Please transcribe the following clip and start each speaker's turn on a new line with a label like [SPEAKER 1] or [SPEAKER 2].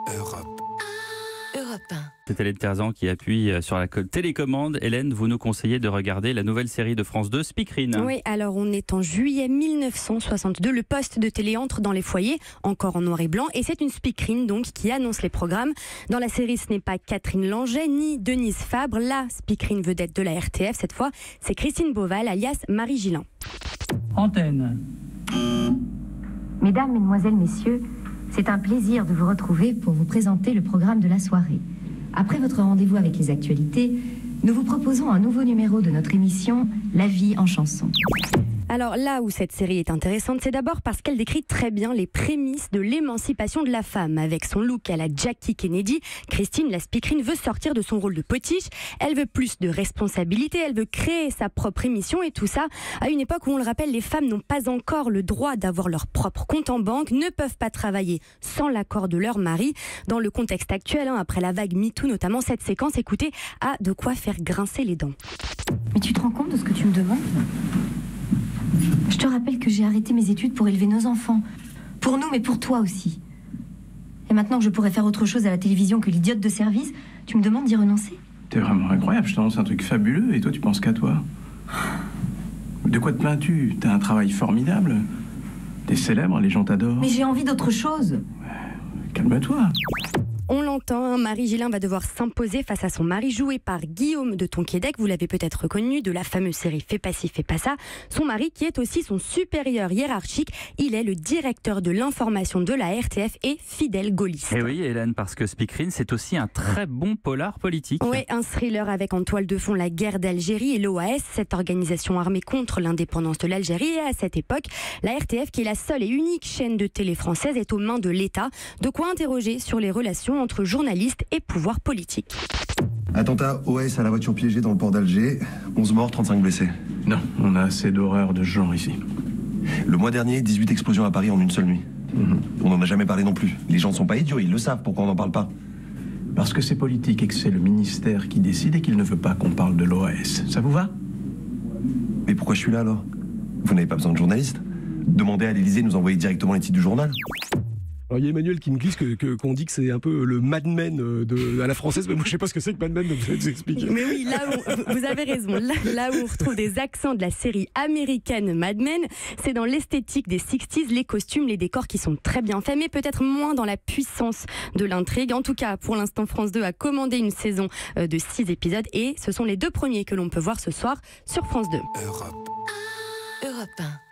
[SPEAKER 1] Europe 1.
[SPEAKER 2] C'est Hélène Terzan qui appuie sur la télécommande. Hélène, vous nous conseillez de regarder la nouvelle série de France 2, Speakerine.
[SPEAKER 3] Oui, alors on est en juillet 1962. Le poste de télé entre dans les foyers, encore en noir et blanc. Et c'est une Speakerine donc qui annonce les programmes. Dans la série, ce n'est pas Catherine Langeais ni Denise Fabre. La Speakerine vedette de la RTF, cette fois, c'est Christine Beauval, alias Marie Gillin.
[SPEAKER 4] Antenne.
[SPEAKER 5] Mesdames, Mesdemoiselles, Messieurs, c'est un plaisir de vous retrouver pour vous présenter le programme de la soirée. Après votre rendez-vous avec les actualités, nous vous proposons un nouveau numéro de notre émission La vie en chanson.
[SPEAKER 3] Alors là où cette série est intéressante, c'est d'abord parce qu'elle décrit très bien les prémices de l'émancipation de la femme. Avec son look à la Jackie Kennedy, Christine, la Speakerine, veut sortir de son rôle de potiche. Elle veut plus de responsabilité, elle veut créer sa propre émission et tout ça à une époque où, on le rappelle, les femmes n'ont pas encore le droit d'avoir leur propre compte en banque, ne peuvent pas travailler sans l'accord de leur mari. Dans le contexte actuel, après la vague MeToo notamment, cette séquence, écoutez, a de quoi faire grincer les dents.
[SPEAKER 5] Mais tu te rends compte de ce que tu me demandes ? Je te rappelle que j'ai arrêté mes études pour élever nos enfants. Pour nous, mais pour toi aussi. Et maintenant que je pourrais faire autre chose à la télévision que l'idiote de service, tu me demandes d'y renoncer ?
[SPEAKER 4] T'es vraiment incroyable, je t'annonce un truc fabuleux et toi tu penses qu'à toi. De quoi te plains-tu ? T'as un travail formidable. T'es célèbre, les gens t'adorent.
[SPEAKER 5] Mais j'ai envie d'autre chose.
[SPEAKER 4] Calme-toi.
[SPEAKER 3] On l'entend, Marie Gillin va devoir s'imposer face à son mari, joué par Guillaume de Tonquédec. Vous l'avez peut-être reconnu de la fameuse série Fais pas ci, fais pas ça. Son mari qui est aussi son supérieur hiérarchique. Il est le directeur de l'information de la RTF et fidèle gaulliste.
[SPEAKER 2] Et oui, Hélène, parce que Speakerine, c'est aussi un très bon polar politique.
[SPEAKER 3] Oui, un thriller avec en toile de fond la guerre d'Algérie et l'OAS, cette organisation armée contre l'indépendance de l'Algérie. Et à cette époque, la RTF, qui est la seule et unique chaîne de télé française, est aux mains de l'État. De quoi interroger sur les relations entre journalistes et pouvoir politique.
[SPEAKER 6] Attentat OS à la voiture piégée dans le port d'Alger, 11 morts, 35 blessés.
[SPEAKER 4] Non, on a assez d'horreur de ce genre ici.
[SPEAKER 6] Le mois dernier, 18 explosions à Paris en une seule nuit. On n'en a jamais parlé non plus. Les gens ne sont pas idiots, ils le savent, pourquoi on n'en parle pas ?
[SPEAKER 4] Parce que c'est politique et que c'est le ministère qui décide et qu'il ne veut pas qu'on parle de l'OAS. Ça vous va ?
[SPEAKER 6] Mais pourquoi je suis là alors ? Vous n'avez pas besoin de journalistes ? Demandez à l'Élysée de nous envoyer directement les titres du journal.
[SPEAKER 7] Alors, il y a Emmanuel qui me glisse qu'on dit que c'est un peu le Mad Men à la française, mais moi je sais pas ce que c'est que Mad Men, donc vous allez nous expliquer.
[SPEAKER 3] Mais oui, là où, vous avez raison, là où on retrouve des accents de la série américaine Mad Men, c'est dans l'esthétique des 60s, les costumes, les décors qui sont très bien faits, mais peut-être moins dans la puissance de l'intrigue. En tout cas, pour l'instant, France 2 a commandé une saison de 6 épisodes et ce sont les 2 premiers que l'on peut voir ce soir sur France 2.
[SPEAKER 1] Europe 1.